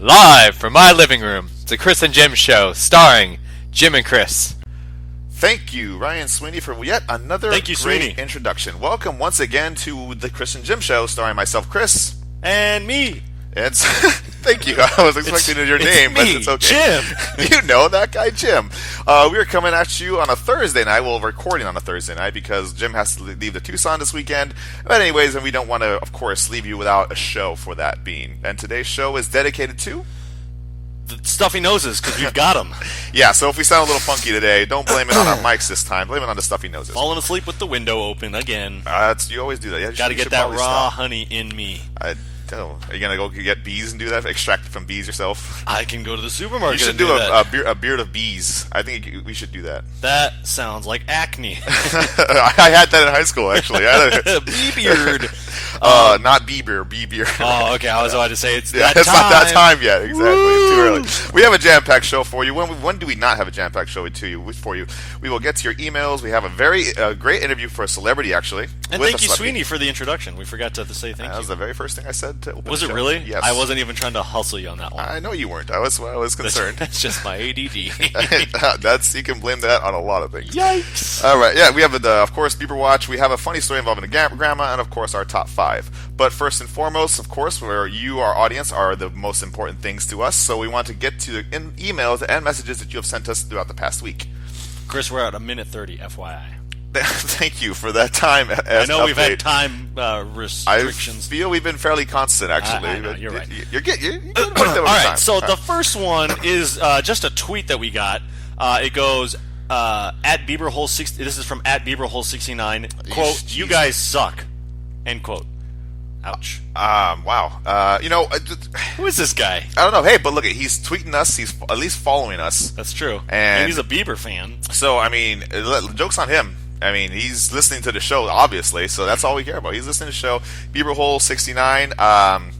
Live from my living room, it's the Chris and Jim Show, starring Jim and Chris. Thank you, Ryan Sweeney, for yet another great introduction. Welcome once again to the Chris and Jim Show, starring myself, Chris. And me. It's thank you. I was expecting your name, but it's okay. Jim. You know that guy, Jim. We are coming at you on a Thursday night. Well, recording on a Thursday night because Jim has to leave to Tucson this weekend. But anyways, and we don't want to, of course, leave you without a show for that being. And today's show is dedicated to the stuffy noses, because we've got them. Yeah, so if we sound a little funky today, don't blame it on our mics this time. Blame it on the stuffy noses. Falling asleep with the window open again. You always do that. Yeah, got to get that raw honey in me. Are you going to go get bees and do that? Extract it from bees yourself? I can go to the supermarket. You should do a beard of bees. I think we should do that. That sounds like acne. I had that in high school, actually. Bee beard. Not bee beard, bee beard. Oh, okay. I was about to say it's not that time yet. Exactly. It's too early. We have a jam-packed show for you. When do we not have a jam-packed show for you? We will get to your emails. We have a very great interview for a celebrity, actually. And thank you, Sweeney, for the introduction. We forgot to say thank you. That was the very first thing I said. Was it really? Yes. I wasn't even trying to hustle you on that one. I know you weren't. I was concerned. That's just my ADD. You can blame that on a lot of things. Yikes! All right, yeah, we have of course, Bieber Watch. We have a funny story involving a grandma, and of course, our top 5. But first and foremost, of course, where you, our audience, are the most important things to us. So we want to get to the emails and messages that you have sent us throughout the past week. Chris, we're at a minute 30, FYI. Thank you for that time. I know we've had time restrictions. I feel we've been fairly constant, actually. I know, you're right. You're good. All right, so the first one is just a tweet that we got. It goes, at BieberHole60. This is from at BieberHole69. Quote, "You guys suck." End quote. Ouch. Wow. Who is this guy? I don't know. Hey, but look, he's tweeting us. He's at least following us. That's true. And he's a Bieber fan. So, I mean, joke's on him. I mean, he's listening to the show, obviously, so that's all we care about. He's listening to the show. BieberHole69.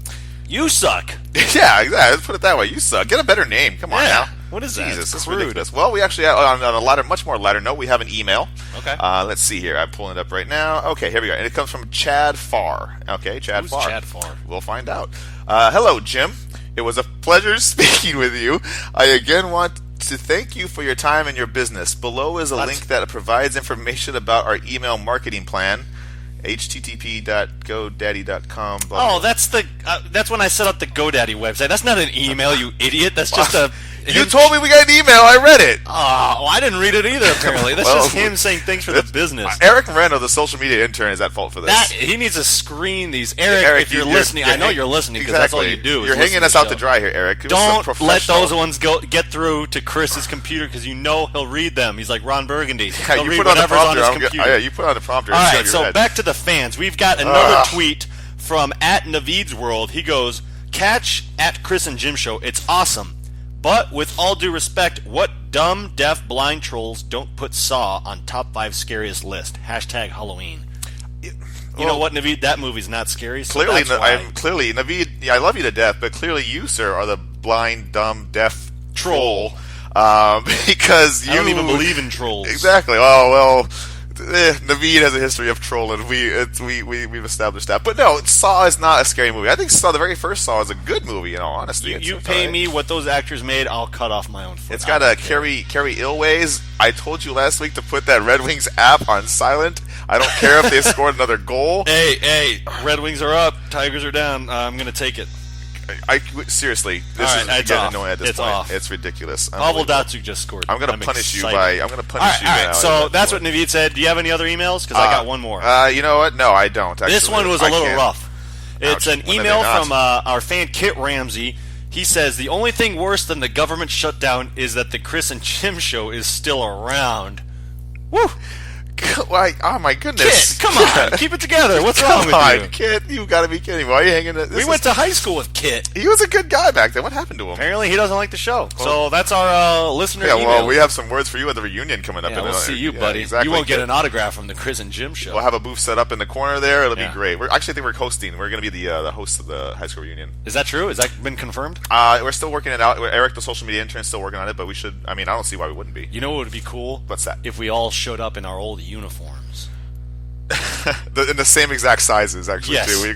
You suck. Yeah, exactly. Let's put it that way. You suck. Get a better name. Come on now. What is that? Jesus, that's ridiculous. Well, we actually, on a much more lighter note, we have an email. Okay. Let's see here. I'm pulling it up right now. Okay, here we go. And it comes from Chad Farr. Okay, Chad Farr. Who's Chad Farr? We'll find out. Hello, Jim. It was a pleasure speaking with you. I again want to thank you for your time and your business. Below is a link that provides information about our email marketing plan. http.godaddy.com. Oh, that's when I set up the GoDaddy website. That's not an email, you idiot. That's just a... You told me we got an email. I read it. Oh, I didn't read it either, apparently. That's just him saying thanks for the business. Eric Moreno, the social media intern, is at fault for this. He needs to screen these. Eric, if you're listening, I know you're listening because that's all you do. You're hanging us out to dry here, Eric. Don't let those ones get through to Chris's computer because you know he'll read them. He's like Ron Burgundy. He'll read whatever's on his computer. Yeah, you put on the prompter. All right, so back to the fans. We've got another tweet from at Naveed's World. He goes, "Catch at Chris and Jim Show. It's awesome. But with all due respect, what dumb, deaf, blind trolls don't put Saw on top 5 scariest list? Hashtag Halloween." You know what, Naveed? That movie's not scary. So clearly, Naveed, I love you to death, but clearly you, sir, are the blind, dumb, deaf troll. Because I don't even believe in trolls. Exactly. Oh, well... Naveed has a history of trolling. We've established that. But no, Saw is not a scary movie. I think the very first Saw is a good movie, in all honesty. You pay me what those actors made, I'll cut off my own foot. It's got a Carrie Ilways. I told you last week to put that Red Wings app on silent. I don't care if they scored another goal. Hey, Red Wings are up, Tigers are down. I'm going to take it. Seriously, this is getting annoying at this point. Off. It's ridiculous. Pavel Datsyuk just scored. I'm going to punish you. All right. So that's what Naveed said. Do you have any other emails? Because I got one more. You know what? No, I don't. Actually. This one was a little rough. It's an email from our fan Kit Ramsey. He says, "The only thing worse than the government shutdown is that the Chris and Jim Show is still around." Woo! Oh my goodness! Kit, come on, keep it together. What's wrong with you? Kit, you got to be kidding me. Why are you hanging? We went to high school with Kit. He was a good guy back then. What happened to him? Apparently, he doesn't like the show. So that's our listener. Yeah, well, we have some words for you at the reunion coming up. Yeah, we'll see you, buddy. Exactly. You won't get an autograph from the Chris and Jim Show. We'll have a booth set up in the corner there. It'll be great. I think we're hosting. We're going to be the host of the high school reunion. Is that true? Has that been confirmed? We're still working it out. Eric, the social media intern, is still working on it. But we should. I mean, I don't see why we wouldn't be. You know what would be cool? What's that? If we all showed up in our old uniforms. In the same exact sizes, actually, yes. too.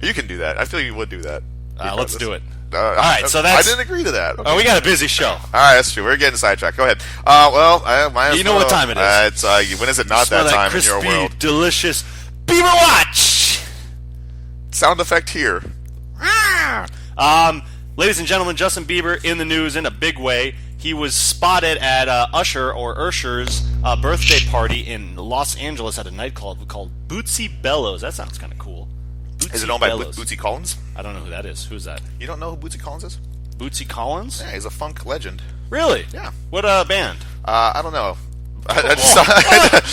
You can do that. I feel you would do that. Let's do it. All right, so I didn't agree to that. Okay. Oh, we got a busy show. All right, that's true. We're getting sidetracked. Go ahead. You know what time it is. It's when is it not Smell that time crispy, in your world? delicious Beaver Watch. Sound effect here. Ladies and gentlemen, Justin Bieber in the news in a big way. He was spotted at Usher's birthday party in Los Angeles at a nightclub called Bootsy Bellows. That sounds kind of cool. Bootsy Is it owned by Bellows. Bootsy Collins? I don't know who that is. Who's that? You don't know who Bootsy Collins is? Bootsy Collins? Yeah, he's a funk legend. Really? Yeah. What band? I don't know.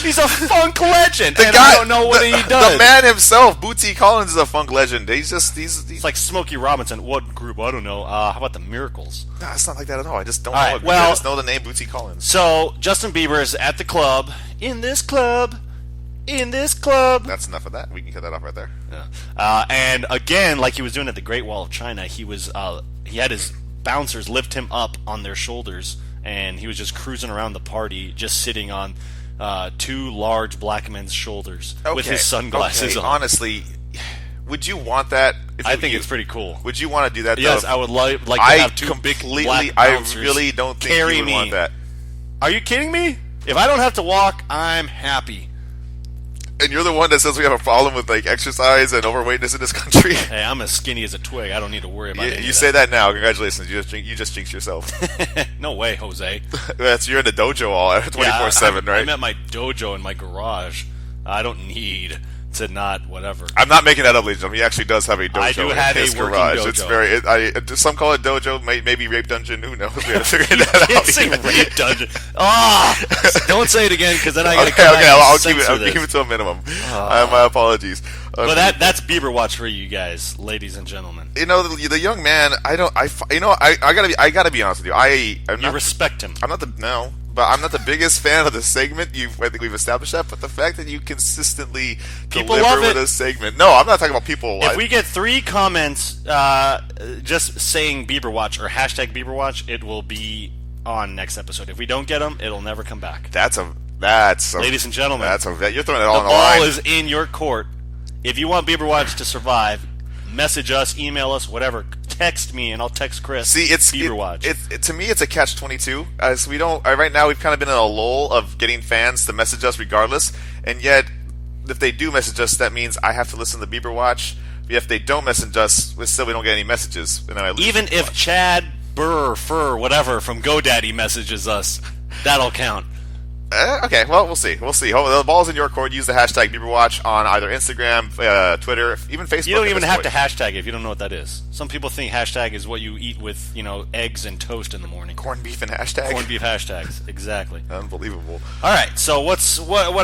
He's a funk legend, The and guy, I don't know what he does. The man himself, Bootsy Collins, is a funk legend. He's It's like Smokey Robinson. What group? I don't know. How about the Miracles? No, it's not like that at all. I just don't All know. right, well- I just know the name Bootsy Collins. So Justin Bieber is at the club. In this club. That's enough of that. We can cut that off right there. Yeah. And again, like he was doing at the Great Wall of China, he had his bouncers lift him up on their shoulders, and he was just cruising around the party, just sitting on two large black men's shoulders with his sunglasses on. Honestly, would you want that? I think it's pretty cool. Would you want to do that? Yes, though? I would like to have two big black bouncers. I really don't think carry you would me. want that. Are you kidding me? If I don't have to walk, I'm happy. And you're the one that says we have a problem with like exercise and overweightness in this country. Hey, I'm as skinny as a twig. I don't need to worry about it. You say that now. Congratulations. You just jinxed yourself. No way, Jose. You're in the dojo all 24/7, right? I'm at my dojo in my garage. I don't need to not whatever. I'm not making that up, ladies and gentlemen. He actually does have a dojo I do have in his a working garage. dojo. It's very. Some call it dojo, maybe rape dungeon. Who knows? We got to figure that out. Can't say rape dungeon. Don't say it again, because then I got to Okay. I'll keep it to a minimum. My apologies. But that's Bieber Watch for you guys, ladies and gentlemen. You know the young man. I gotta be honest with you. You respect him. But I'm not the biggest fan of the segment. I think we've established that. But the fact that you consistently People deliver love with it. a segment. No, I'm not talking about people. If we get 3 comments just saying Bieber Watch or hashtag Bieber Watch, it will be on next episode. If we don't get them, it'll never come back. That's Ladies and gentlemen, you're throwing it all on the ball line. is in your court. If you want Bieber Watch to survive, message us, email us, whatever. Text me, and I'll text Chris. See, Bieber Watch. To me, it's a catch-22. So we don't. Right now, we've kind of been in a lull of getting fans to message us regardless, and yet, if they do message us, that means I have to listen to Bieber Watch. If they don't message us, we don't get any messages, and then I lose Even Bieber if Watch. Chad Fur, whatever, from GoDaddy messages us, that'll count. Okay, well, we'll see. The ball's in your court. Use the hashtag BieberWatch on either Instagram, Twitter, even Facebook. You don't even have to hashtag it if you don't know what that is. Some people think hashtag is what you eat with, eggs and toast in the morning. Corned beef and hashtag. Corned beef hashtags, exactly. Unbelievable. All right, so what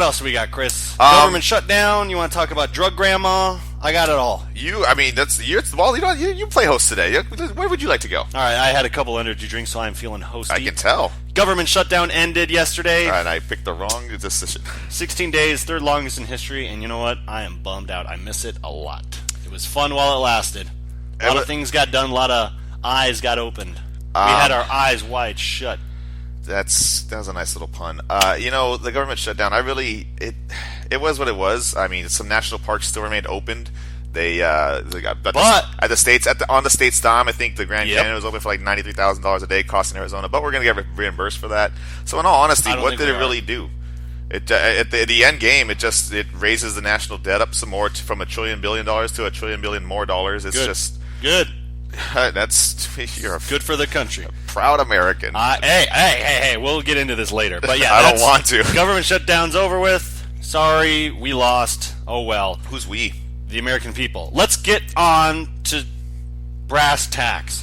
else do we got, Chris? Government shutdown. You want to talk about drug grandma? I got it all. It's the ball. You play host today. Where would you like to go? All right, I had a couple energy drinks, so I'm feeling hosty. I can tell. Government shutdown ended yesterday. And I picked the wrong decision. 16 days, third longest in history, and you know what? I am bummed out. I miss it a lot. It was fun while it lasted. A lot of things got done. A lot of eyes got opened. We had our eyes wide shut. That was a nice little pun. The government shutdown. It was what it was. I mean, some national parks still remained opened. They got at the states on the state's dime. I think the Grand Canyon was open for like $93,000 a day, costing Arizona. But we're going to get reimbursed for that. So in all honesty, what did it really do? At the end game, it raises the national debt up some more from $1 trillion billion to $1 trillion billion more dollars. It's just good. You're good for the country. Proud American. Hey, we'll get into this later. But yeah, I don't want to. Government shutdown's over with. Sorry, we lost. Oh well. Who's we? The American people. Let's get on to brass tacks.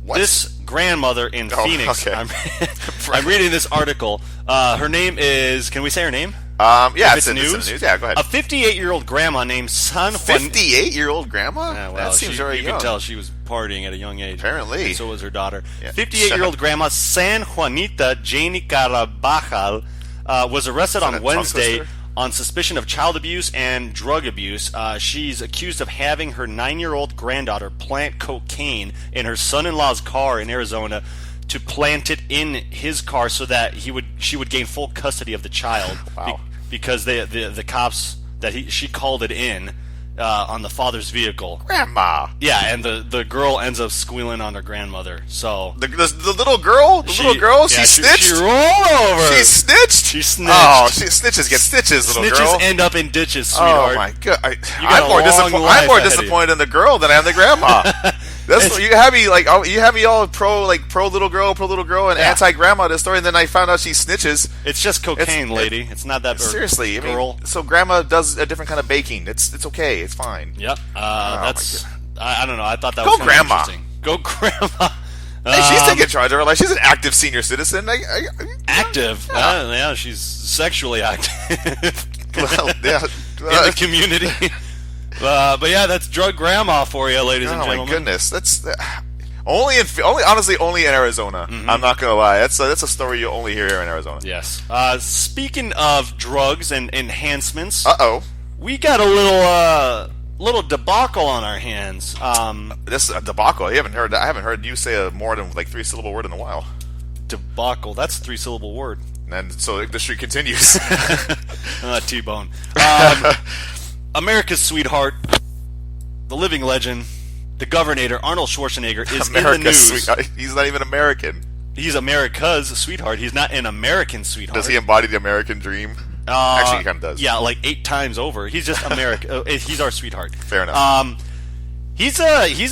What? This grandmother in Phoenix. Okay. I'm reading this article. Her name is. Can we say her name? Yeah, it's news. Yeah, go ahead. A 58-year-old grandma named San Juan. 58-year-old grandma? Yeah, well, that seems very you young. can tell she was partying at a young age. Apparently. And so was her daughter. Yeah. 58-year-old grandma San Juanita Janie Carabajal was arrested on Wednesday on suspicion of child abuse and drug abuse. She's accused of having her 9-year-old granddaughter plant cocaine in her son-in-law's car in Arizona to plant it in his car so that she would gain full custody of the child. Wow. Because the cops she called it in on the father's vehicle. Grandma. Yeah, and the girl ends up squealing on her grandmother. So The little girl? She snitched? She rolled over. She snitched? She snitched. Oh, snitches get stitches, little Snitches girl. end up in ditches, sweetheart. Oh my god! got I'm a more, long life I'm more ahead of you. disappointed in the girl than I am the grandma. That's you have me all pro little girl, and Yeah. anti grandma this story, and then I found out she snitches. It's just cocaine, lady. It's not that. Seriously, girl. so grandma does a different kind of baking. It's okay. It's fine. Yep. my That's. I don't know. I thought that Go was kind grandma. of interesting. Go grandma. Hey, she's taking charge of her life. She's an active senior citizen. Active. Yeah, she's sexually active Well, yeah. in the community. But yeah, that's drug grandma for you, ladies and Oh gentlemen. my goodness, that's only in Arizona. Mm-hmm. I'm not gonna lie. That's a story you only hear here in Arizona. Yes. Speaking of drugs and enhancements, we got a little debacle on our hands. This is a debacle. I haven't heard you say a more than 3-syllable word in a while. Debacle. That's a 3-syllable word. And so the streak continues. T-bone. America's sweetheart, the living legend, the Governator, Arnold Schwarzenegger, is in the news. He's not even American. He's America's sweetheart. He's not an American sweetheart. Does he embody the American dream? Actually, he kind of does. Yeah, 8 times over. He's just America. He's our sweetheart. Fair enough. He's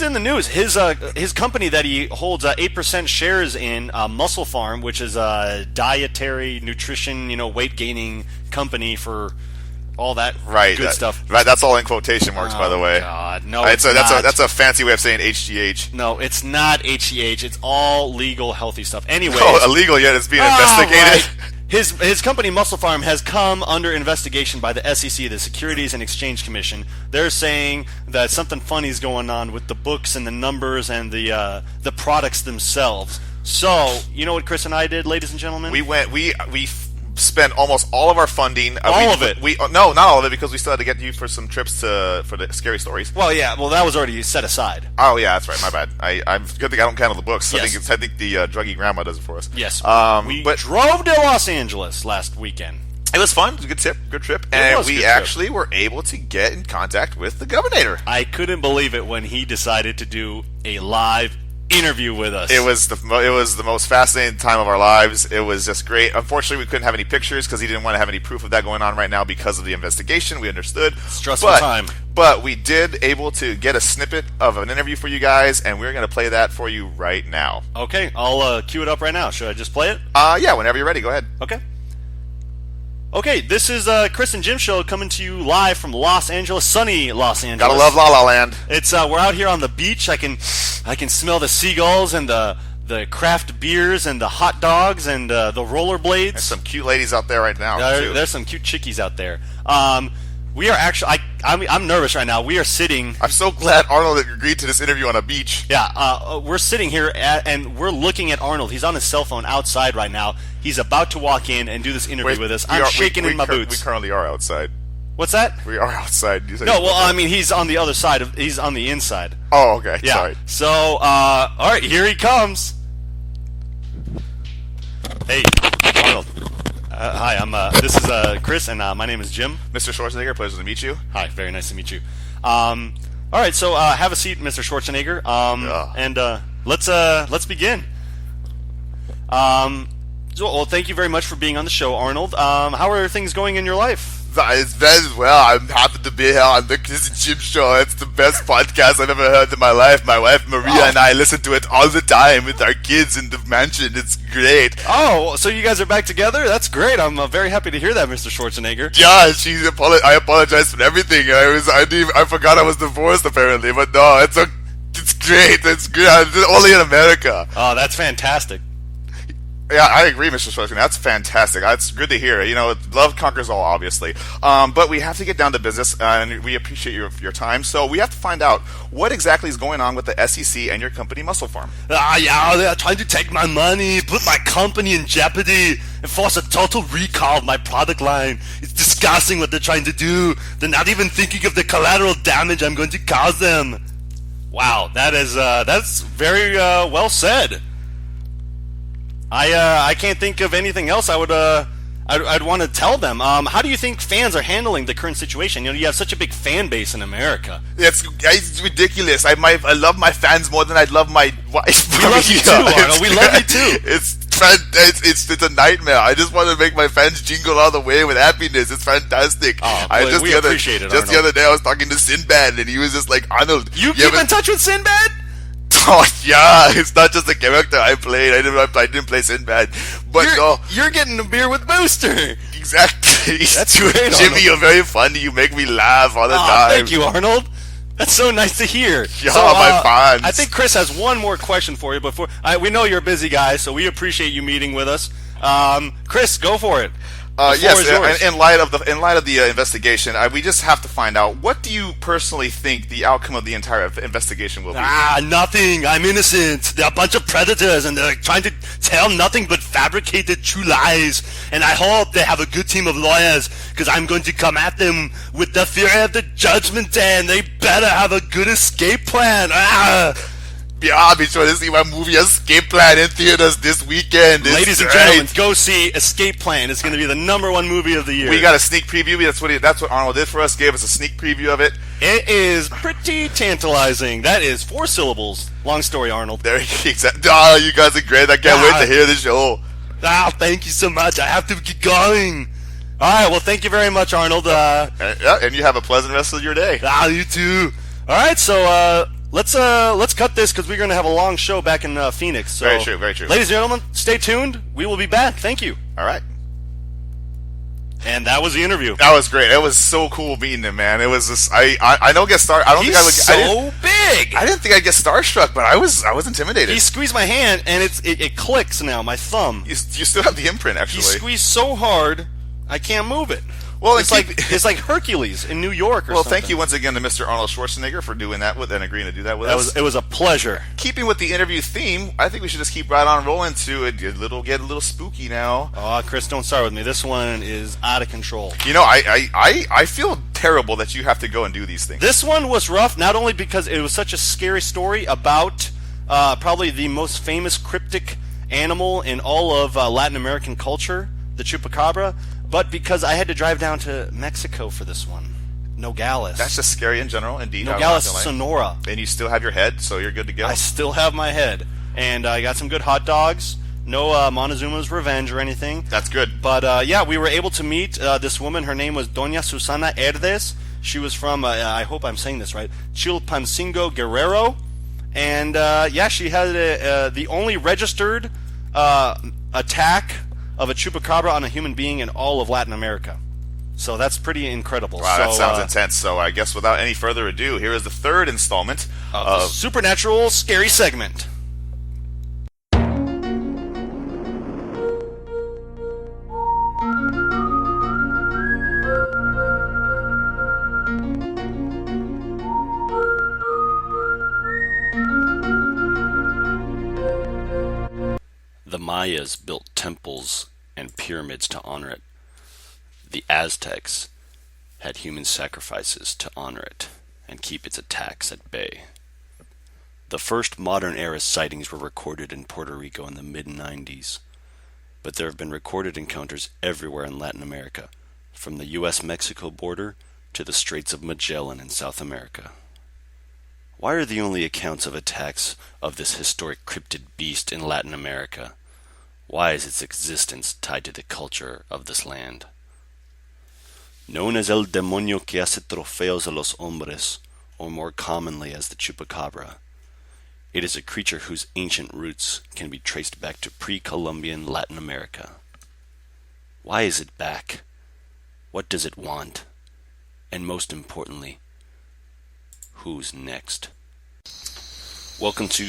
in the news. His company that he holds 8% shares in, Muscle Farm, which is a dietary nutrition, weight gaining company for all that good stuff. Right, that's all in quotation marks, by the way. God, no, that's a fancy way of saying HGH. No, it's not HGH. It's all legal, healthy stuff. Anyways, illegal yet it's being investigated. Right. His company, Muscle Farm, has come under investigation by the SEC, the Securities and Exchange Commission. They're saying that something funny is going on with the books and the numbers and the products themselves. So, you know what Chris and I did, ladies and gentlemen? We spent almost all of our funding. All of it? No, not all of it, because we still had to get you for some trips for the scary stories. Well, yeah. Well, that was already set aside. Oh, yeah, that's right. My bad. I'm good thing I don't count the books. Yes. I think the druggy grandma does it for us. Yes. We but drove to Los Angeles last weekend. it was fun. It was a good trip. And we actually were able to get in contact with the Governator. I couldn't believe it when he decided to do a live interview with us. It was the most fascinating time of our lives. It was just great. Unfortunately, we couldn't have any pictures because he didn't want to have any proof of that going on right now because of the investigation. We understood. Stressful time. But we did able to get a snippet of an interview for you guys, and we're going to play that for you right now. Okay, I'll cue it up right now. Should I just play it? Yeah, whenever you're ready, go ahead. Okay, this is Chris and Jim Show coming to you live from Los Angeles, sunny Los Angeles. Gotta love La La Land. It's we're out here on the beach. I can smell the seagulls and the craft beers and the hot dogs and the rollerblades. There's some cute ladies out there right now. There's some cute chickies out there. We are actually. I'm nervous right now. We are sitting. I'm so glad Arnold agreed to this interview on a beach. Yeah, we're sitting here and we're looking at Arnold. He's on his cell phone outside right now. He's about to walk in and do this interview with us. I'm shaking in my boots. We currently are outside. What's that? We are outside. No, well, I mean, he's on the other side. He's on the inside. Oh, okay. Yeah. Sorry. So, all right, here he comes. Hey, Arnold. Hi, this is Chris, and my name is Jim. Mr. Schwarzenegger, pleasure to meet you. Hi, very nice to meet you. All right, so have a seat, Mr. Schwarzenegger. And let's begin. Well, thank you very much for being on the show, Arnold. How are things going in your life? It's very well. I'm happy to be here on the Chris and Jim Show. It's the best podcast I've ever heard in my life. My wife Maria and I listen to it all the time with our kids in the mansion. It's great. Oh, so you guys are back together? That's great. I'm very happy to hear that, Mr. Schwarzenegger. Yeah, I apologize for everything. I forgot I was divorced apparently, but no, it's great. It's good. It's only in America. Oh, that's fantastic. Yeah, I agree, Mr. Schwarzenegger. That's fantastic. That's good to hear. Love conquers all, obviously. But we have to get down to business, and we appreciate your time. So we have to find out what exactly is going on with the SEC and your company, Muscle Farm. Yeah, they're trying to take my money, put my company in jeopardy, and force a total recall of my product line. It's disgusting what they're trying to do. They're not even thinking of the collateral damage I'm going to cause them. Wow, that's very well said. I can't think of anything else I I'd want to tell them. How do you think fans are handling the current situation? You have such a big fan base in America. It's ridiculous. I love my fans more than I love my wife. We love you too, Arnold. We love you too. It's a nightmare. I just want to make my fans jingle all the way with happiness. It's fantastic. Oh, boy, we appreciate it, Just the other day, I was talking to Sinbad, and he was just like, Arnold, you keep in touch with Sinbad? Oh yeah, it's not just a character I played. I didn't play Sinbad, but you're getting a beer with Booster. Exactly. That's great, Jimmy. Arnold. You're very funny. You make me laugh all the time. Thank you, Arnold. That's so nice to hear. Yeah, my fans. I think Chris has one more question for you. Before we know you're a busy guy, so we appreciate you meeting with us. Chris, go for it. Yes. In light of the investigation, we just have to find out, what do you personally think the outcome of the entire investigation will be? Nothing. I'm innocent. They're a bunch of predators, and they're trying to tell nothing but fabricated true lies. And I hope they have a good team of lawyers, because I'm going to come at them with the fury of the judgment day, and they better have a good escape plan. Yeah, be sure to see my movie Escape Plan in theaters this weekend. Ladies and gentlemen, go see Escape Plan. It's going to be the #1 movie of the year. We got a sneak preview. That's what Arnold did for us. Gave us a sneak preview of it. It is pretty tantalizing. That is 4 syllables. Long story, Arnold. There, exactly. Oh, you guys are great. I can't wait to hear the show. Thank you so much. I have to get going. All right. Well, thank you very much, Arnold. And you have a pleasant rest of your day. You too. All right. So let's cut this, because we're going to have a long show back in Phoenix. So, very true. Very true. Ladies and gentlemen, stay tuned. We will be back. Thank you. All right. And that was the interview. That was great. It was so cool meeting him, man. It was just I don't get starstruck. I don't think I would. So big. I didn't think I'd get starstruck, but I was intimidated. He squeezed my hand, and it clicks now. My thumb. You still have the imprint, actually. He squeezed so hard, I can't move it. Well, it's like Hercules in New York or something. Thank you once again to Mr. Arnold Schwarzenegger for doing that and agreeing to do that with us. It was a pleasure. Keeping with the interview theme, I think we should just keep right on rolling to it. Get a little spooky now. Oh, Chris, don't start with me. This one is out of control. I feel terrible that you have to go and do these things. This one was rough, not only because it was such a scary story about probably the most famous cryptic animal in all of Latin American culture, the chupacabra, but because I had to drive down to Mexico for this one. Nogales. That's just scary in general, indeed. Nogales, Sonora. And you still have your head, so you're good to go. I still have my head. And I got some good hot dogs. No Montezuma's Revenge or anything. That's good. But we were able to meet this woman. Her name was Doña Susana Herdes. She was from, I hope I'm saying this right, Chilpancingo, Guerrero. And she had the only registered attack of a chupacabra on a human being in all of Latin America. So that's pretty incredible. Wow, that sounds intense. So I guess without any further ado, here is the third installment of the Supernatural Scary segment. The Mayas built temples and pyramids to honor it. The Aztecs had human sacrifices to honor it and keep its attacks at bay. The first modern era sightings were recorded in Puerto Rico in the mid-90s, but there have been recorded encounters everywhere in Latin America, from the U.S.-Mexico border to the Straits of Magellan in South America. Why are the only accounts of attacks of this historic cryptid beast in Latin America? Why is its existence tied to the culture of this land? Known as el demonio que hace trofeos a los hombres, or more commonly as the chupacabra, it is a creature whose ancient roots can be traced back to pre-Columbian Latin America. Why is it back? What does it want? And most importantly, who's next? Welcome to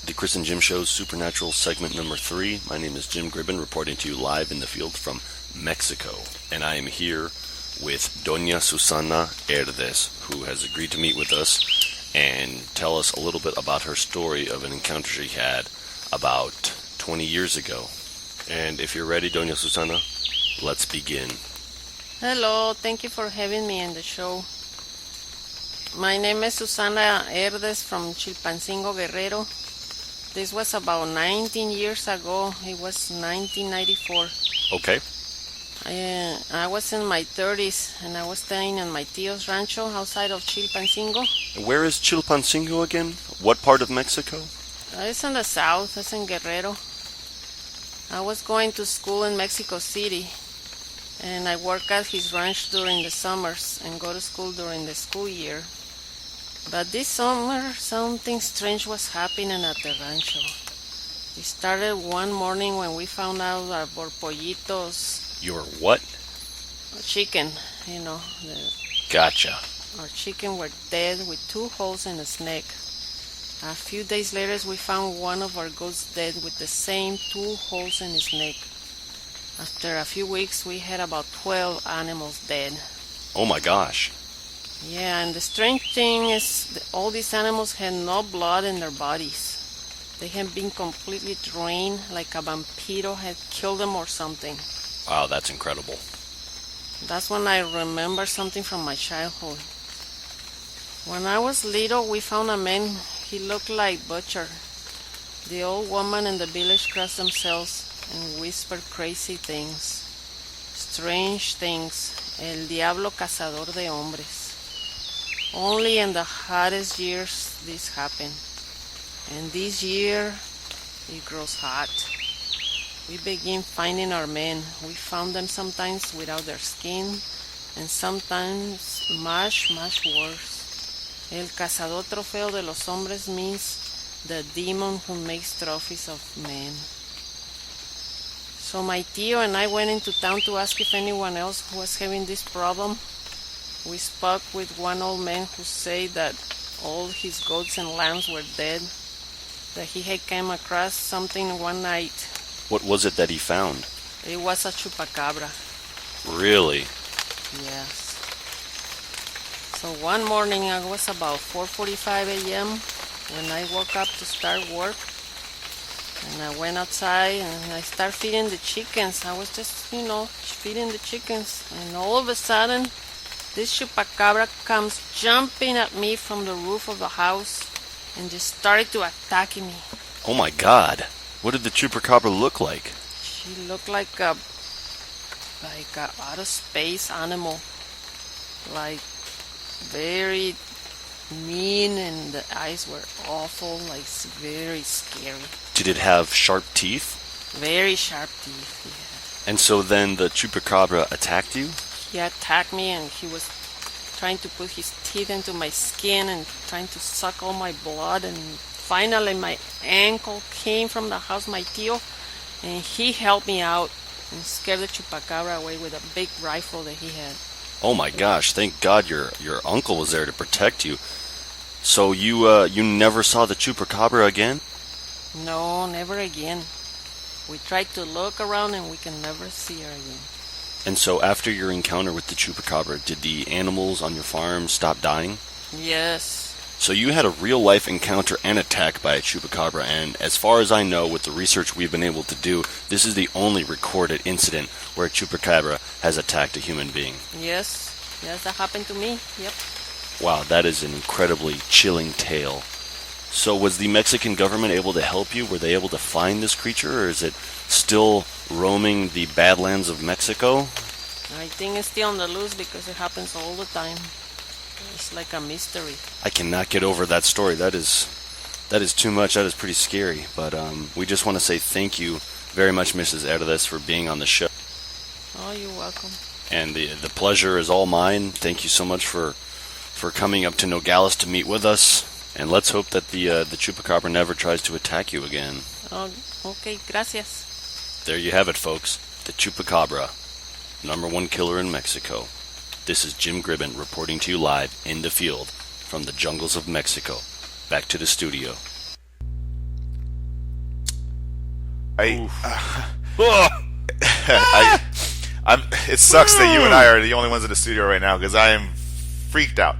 the Chris and Jim Show's Supernatural segment number 3. My name is Jim Gribben, reporting to you live in the field from Mexico. And I am here with Doña Susana Herdes, who has agreed to meet with us and tell us a little bit about her story of an encounter she had about 20 years ago. And if you're ready, Doña Susana, let's begin. Hello, thank you for having me in the show. My name is Susana Herdes from Chilpancingo, Guerrero. This was about 19 years ago. It was 1994. Okay. I was in my 30s and I was staying in my tio's rancho outside of Chilpancingo. Where is Chilpancingo again? What part of Mexico? It's in the south, it's in Guerrero. I was going to school in Mexico City and I work at his ranch during the summers and go to school during the school year. But this summer, something strange was happening at the rancho. It started one morning when we found out that our pollitos, Your what? chicken, Gotcha. our chicken were dead with 2 holes in its neck. A few days later, we found one of our goats dead with the same 2 holes in its neck. After a few weeks, we had about 12 animals dead. Oh my gosh. Yeah, and the strange thing is that all these animals had no blood in their bodies. They had been completely drained, like a vampiro had killed them or something. Wow, that's incredible. That's when I remember something from my childhood. When I was little, we found a man. He looked like Butcher. The old woman in the village crossed themselves and whispered crazy things. Strange things. El diablo cazador de hombres. Only in the hottest years this happened. And this year, it grows hot. We begin finding our men. We found them sometimes without their skin, and sometimes much, much worse. El cazador trofeo de los hombres means the demon who makes trophies of men. So my tío and I went into town to ask if anyone else was having this problem. We spoke with one old man who said that all his goats and lambs were dead, that he had come across something one night. What was it that he found? It was a chupacabra. Really? Yes. So one morning, it was about 4:45 a.m. when I woke up to start work. And I went outside and I started feeding the chickens. I was just, feeding the chickens. And all of a sudden, this chupacabra comes jumping at me from the roof of the house and just started to attack me. Oh my god. What did the chupacabra look like? She looked like a outer space animal. Like very mean, and the eyes were awful, like very scary. Did it have sharp teeth? Very sharp teeth, yeah. And so then the chupacabra attacked you? He attacked me and he was trying to put his teeth into my skin and trying to suck all my blood, and finally my uncle came from the house, my tío, and he helped me out and scared the chupacabra away with a big rifle that he had. Oh my gosh, thank God your uncle was there to protect you. So you never saw the chupacabra again? No, never again. We tried to look around and we can never see her again. And so after your encounter with the chupacabra, did the animals on your farm stop dying? Yes. So you had a real-life encounter and attack by a chupacabra, and as far as I know, with the research we've been able to do, this is the only recorded incident where a chupacabra has attacked a human being. Yes, that happened to me, yep. Wow, that is an incredibly chilling tale. So was the Mexican government able to help you? Were they able to find this creature, or is it still roaming the badlands of Mexico? I think it's still on the loose because it happens all the time. It's like a mystery. I cannot get over that story. That is too much. That is pretty scary. But we just want to say thank you very much, Mrs. Herdes, for being on the show. Oh, you're welcome. And the pleasure is all mine. Thank you so much for coming up to Nogales to meet with us. And let's hope that the chupacabra never tries to attack you again. Oh, okay, gracias. There you have it, folks. The chupacabra, #1 killer in Mexico. This is Jim Gribben reporting to you live in the field from the jungles of Mexico. Back to the studio. It sucks that you and I are the only ones in the studio right now because I am freaked out.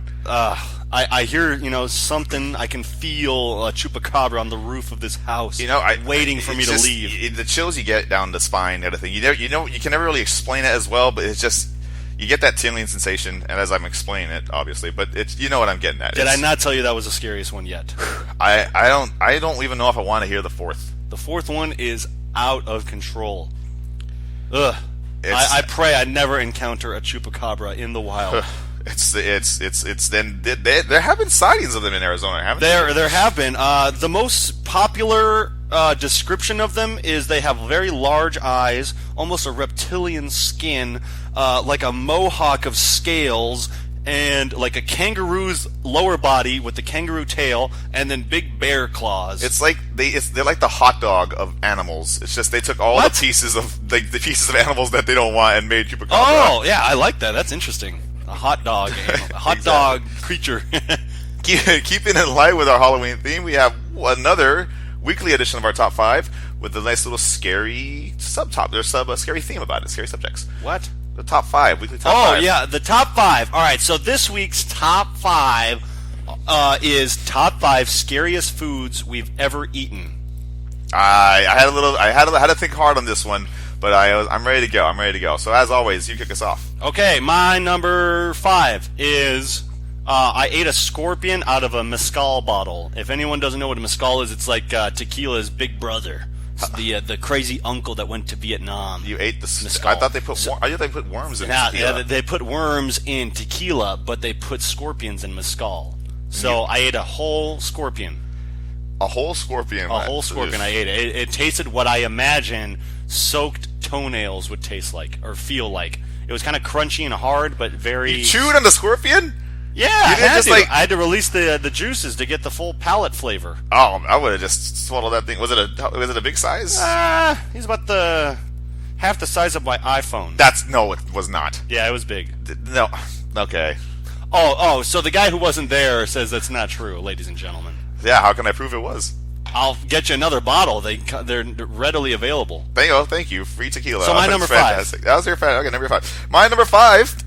I hear, something. I can feel a chupacabra on the roof of this house, waiting for me to leave. The chills you get down the spine, and everything. You can never really explain it as well, but it's just you get that tingling sensation. And as I'm explaining it, obviously, but it's what I'm getting at. Did I not tell you that was the scariest one yet? I don't even know if I want to hear the fourth. The fourth one is out of control. Ugh. I pray I never encounter a chupacabra in the wild. There have been sightings of them in Arizona, haven't there? There have been. The most popular description of them is they have very large eyes, almost a reptilian skin, like a mohawk of scales, and like a kangaroo's lower body with the kangaroo tail, and then big bear claws. It's like they're like the hot dog of animals. It's just they took all the pieces of the pieces of animals that they don't want and made chupacabra. Oh, yeah, I like that. That's interesting. A hot dog animal. A hot dog creature. Keeping in line with our Halloween theme, we have another weekly edition of our top 5 with a nice little scary subtop. There's a scary theme about it, scary subjects. What? The top 5, weekly top 5. Oh, yeah, the top 5. All right, so this week's top 5 is top 5 scariest foods we've ever eaten. I had to think hard on this one, but I'm ready to go. I'm ready to go. So as always, you kick us off. Okay, my number 5 is I ate a scorpion out of a mezcal bottle. If anyone doesn't know what a mezcal is, it's like tequila's big brother. It's the crazy uncle that went to Vietnam. You ate the mezcal. I thought they put worms in tequila. Yeah, they put worms in tequila, but they put scorpions in mezcal. So I ate a whole scorpion. A whole scorpion. A whole scorpion. I ate it. It tasted what I imagine soaked toenails would taste like or feel like. It was kind of crunchy and hard, but very. You chewed on the scorpion? Yeah, I had to release the juices to get the full palate flavor. Oh, I would have just swallowed that thing. Was it a big size? He's about half the size of my iPhone. No, it was not. Yeah, it was big. No, okay. Oh, so the guy who wasn't there says that's not true, ladies and gentlemen. Yeah, how can I prove it was? I'll get you another bottle. They're readily available. Thank you. Free tequila. So my number 5. That was your okay, number 5. My number 5,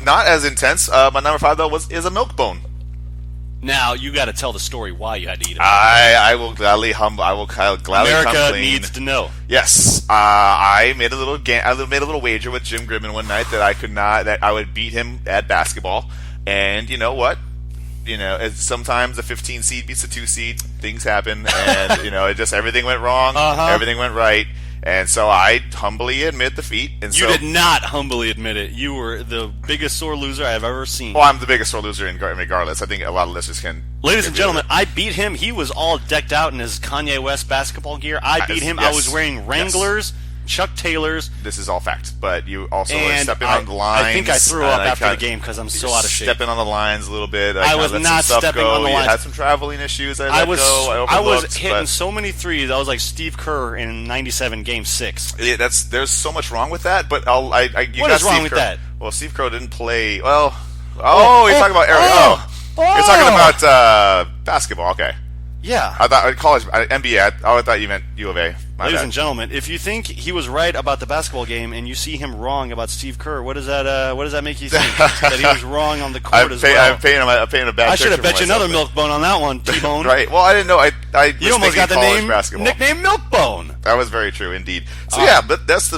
not as intense. My number 5 though is a milk bone. Now you got to tell the story why you had to eat it. I will gladly gladly America come clean. needs to know. Yes, I made a little wager with Jim Grimman one night that I would beat him at basketball. And you know what? Sometimes a 15 seed beats a 2 seed. Things happen, and it just everything went wrong. Everything went right, and so I humbly admit defeat. And you did not humbly admit it. You were the biggest sore loser I've ever seen. Well, I'm the biggest sore loser regardless. I think a lot of listeners can. Ladies and gentlemen, I beat him. He was all decked out in his Kanye West basketball gear. I beat him. Yes. I was wearing Wranglers. Chuck Taylors. This is all fact, but you also were stepping on the lines. I think I threw up after the game because I'm so out of shape. Stepping on the lines a little bit. I was not stepping on the lines. You had some traveling issues. I was hitting so many threes. I was like Steve Kerr in '97 Game 6. Yeah, there's so much wrong with that. But what is wrong with that? Well, Steve Kerr didn't play. Well, you're talking about Eric. You're talking about basketball. Okay. Yeah. I thought college NBA. I thought you meant U of A. Ladies and gentlemen, if you think he was right about the basketball game and you see him wrong about Steve Kerr, what does that make you think? That he was wrong on the court as well? I'm painting a bad I should have bet you another milk bone on that one, T-Bone. Right. Well, I didn't know. You almost got the nickname Milk Bone. That was very true indeed. So but that's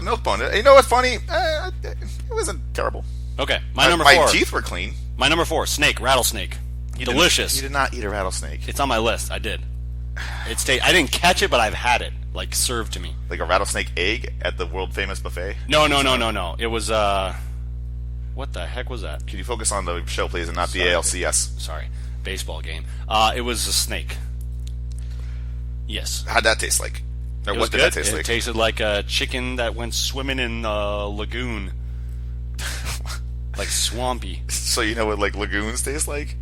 milk bone. You know what's funny? It wasn't terrible. Okay, number 4. My teeth were clean. My number 4, rattlesnake. Delicious. You did not eat a rattlesnake. It's on my list. I did. I didn't catch it, but I've had it, like served to me. Like a rattlesnake egg at the world famous buffet? No. It was what the heck was that? Can you focus on the show, please, and not the ALCS? Sorry, baseball game. It was a snake. Yes. How'd that taste like? Or what did that taste like? It tasted like a chicken that went swimming in a lagoon, like swampy. So you know what like lagoons taste like?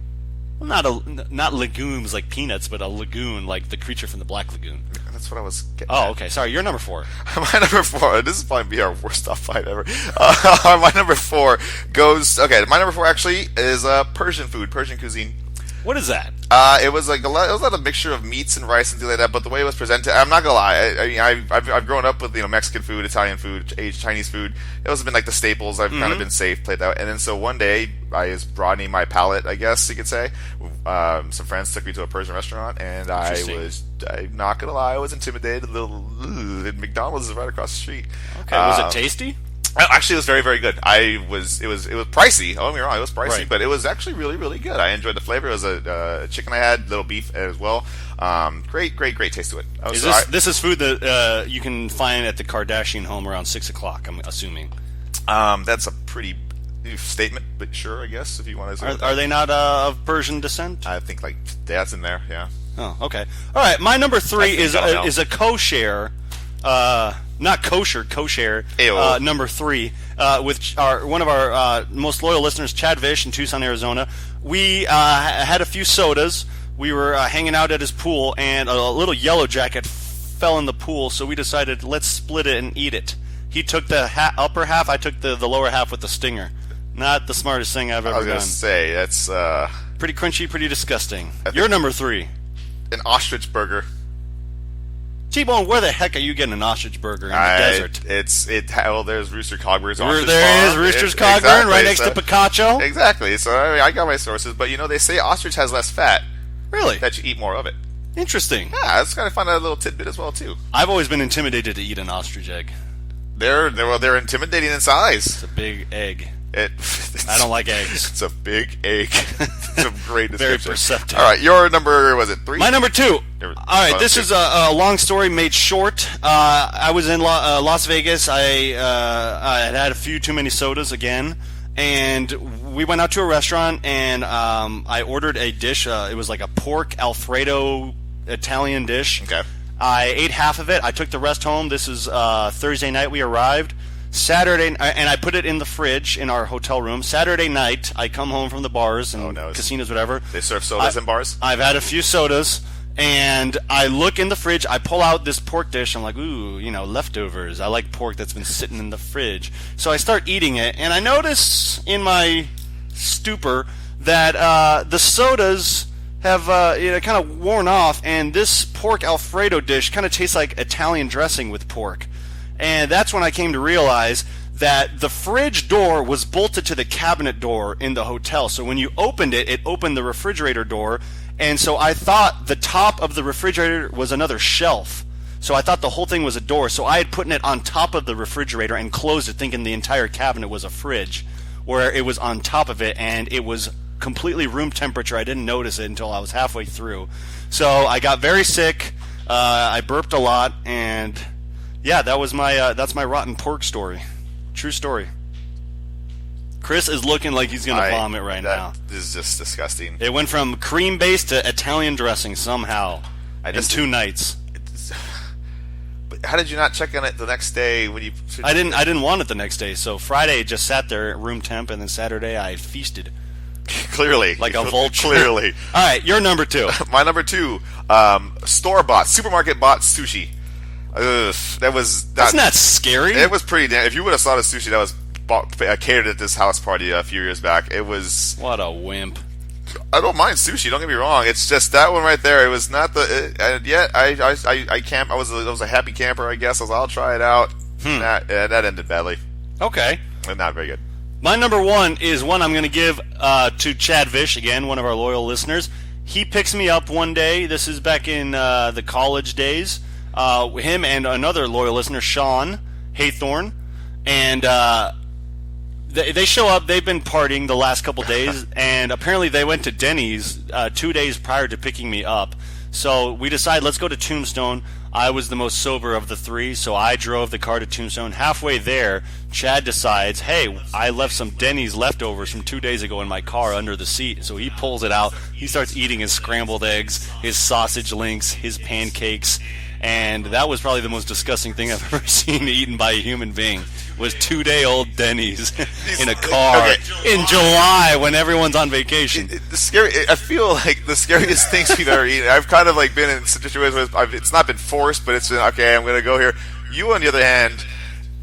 Well, not legumes like peanuts, but a lagoon like the creature from the Black Lagoon. That's what I was getting at. Okay. Sorry, you're number 4. My number 4, this is probably be our worst top 5 ever. My number 4 goes... Okay, my number 4 actually is Persian food, Persian cuisine. What is that? It was like it was a mixture of meats and rice and things like that. But the way it was presented, I'm not gonna lie. I mean, I've grown up with Mexican food, Italian food, Chinese food. It has been like the staples. I've kind of been safe, played that. And then so one day I was broadening my palate, I guess you could say. Some friends took me to a Persian restaurant, and I'm not gonna lie, I was intimidated. McDonald's is right across the street. Okay, was it tasty? Actually, it was very, very good. It was pricey. Don't get me wrong, it was pricey, Right. but it was actually really, really good. I enjoyed the flavor. It was a chicken I had, little beef as well. Great taste to it. This is food that you can find at the Kardashian home around 6:00. I'm assuming. That's a pretty statement, but sure, I guess if you want to. Say Are they not of Persian descent? I think like that's in there. Yeah. Oh, okay. All right. My number 3 is a co-share. Not kosher, co-share. Number 3 with one of our most loyal listeners, Chad Vish in Tucson, Arizona. We had a few sodas. We were hanging out at his pool, and a little yellow jacket fell in the pool. So we decided let's split it and eat it. He took the upper half. I took the lower half with the stinger. Not the smartest thing I've ever I was done. gonna say that's Pretty crunchy, pretty disgusting. You're number 3. an ostrich burger. T-Bone, where the heck are you getting an ostrich burger in the desert? Well, there's Rooster Cogburns. There is Rooster's Cogburn right next to Picacho. Exactly. So I got my sources, but they say ostrich has less fat. Really? That you eat more of it. Interesting. Yeah, that's kind of fun. A little tidbit as well too. I've always been intimidated to eat an ostrich egg. They're intimidating in size. It's a big egg. I don't like eggs. It's a big egg. It's a great description. Very perceptive. All right, your number was it 3? My number 2. All right, this is a long story made short. I was in Las Vegas. I had a few too many sodas again, and we went out to a restaurant, and I ordered a dish. It was like a pork Alfredo Italian dish. Okay. I ate half of it. I took the rest home. This is Thursday night. We arrived. Saturday, and I put it in the fridge in our hotel room. Saturday night, I come home from the bars and casinos, whatever. They serve sodas in bars? I've had a few sodas, and I look in the fridge. I pull out this pork dish. I'm like, ooh, leftovers. I like pork that's been sitting in the fridge. So I start eating it, and I notice in my stupor that the sodas have kind of worn off, and this pork Alfredo dish kind of tastes like Italian dressing with pork. And that's when I came to realize that the fridge door was bolted to the cabinet door in the hotel. So when you opened it, it opened the refrigerator door. And so I thought the top of the refrigerator was another shelf. So I thought the whole thing was a door. So I had put it on top of the refrigerator and closed it, thinking the entire cabinet was a fridge, where it was on top of it, and it was completely room temperature. I didn't notice it until I was halfway through. So I got very sick. I burped a lot, and yeah, that's my rotten pork story. True story. Chris is looking like he's going to vomit right now. This is just disgusting. It went from cream-based to Italian dressing somehow in 2 nights. But how did you not check on it the next day when you? I didn't want it the next day, so Friday it just sat there at room temp, and then Saturday I feasted. Clearly. Like a vulture. Clearly. All right, your number 2. My number 2, store-bought, supermarket-bought sushi. That's not scary. It was pretty damn. If you would have saw the sushi that was catered at this house party a few years back, it was. What a wimp. I don't mind sushi. Don't get me wrong. It's just that one right there. It was not the. Yet I camp. I was a happy camper. I guess I'll try it out. That ended badly. Okay. Not very good. My number 1 is one I'm going to give to Chad Vish, again, one of our loyal listeners. He picks me up one day. This is back in the college days. Him and another loyal listener, Sean Haythorne, and they show up. They've been partying the last couple days, and apparently they went to Denny's 2 days prior to picking me up. So we decided, let's go to Tombstone. I was the most sober of the 3, so I drove the car to Tombstone. Halfway there, Chad decides, hey, I left some Denny's leftovers from 2 days ago in my car under the seat. So he pulls it out. He starts eating his scrambled eggs, his sausage links, his pancakes. And that was probably the most disgusting thing I've ever seen eaten by a human being. Was 2-day-old Denny's in a car in July when everyone's on vacation. I feel like the scariest things we've ever eaten. I've kind of like been in situations where it's not been forced, but it's been okay. I'm going to go here. You, on the other hand,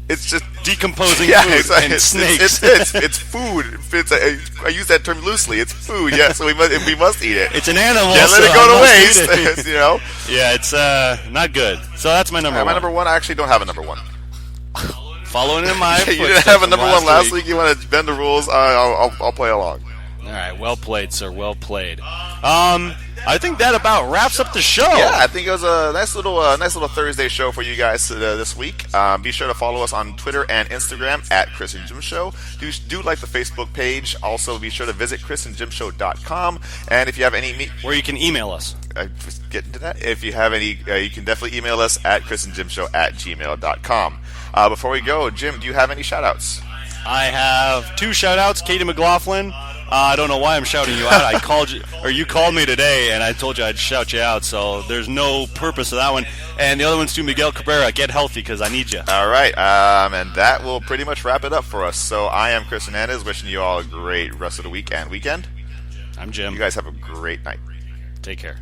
it's just decomposing food and snakes. It's food. I use that term loosely. It's food. Yeah, so we must eat it. It's an animal. Can't let it go to waste. Yeah, it's not good. So that's my number 1. My number 1. I actually don't have a number 1. Following in my you didn't have a number 1 last week. You want to bend the rules? I'll play along. All right, well played, sir. Well played. I think that about wraps up the show. Yeah, I think it was a nice little Thursday show for you guys this week. Be sure to follow us on Twitter and Instagram at Chris and Jim Show. Do like the Facebook page. Also, be sure to visit chrisandjimshow.com. And if you have any where you can email us. Just get into that. If you have any, you can definitely email us at chrisandjimshow@gmail.com. Before we go, Jim, do you have any shout-outs? I have 2 shout-outs. Katie McLaughlin. I don't know why I'm shouting you out. I called you, or you called me today, and I told you I'd shout you out. So there's no purpose to that one. And the other one's to Miguel Cabrera. Get healthy, because I need you. All right, and that will pretty much wrap it up for us. So I am Chris Hernandez, wishing you all a great rest of the week and weekend. I'm Jim. You guys have a great night. Take care.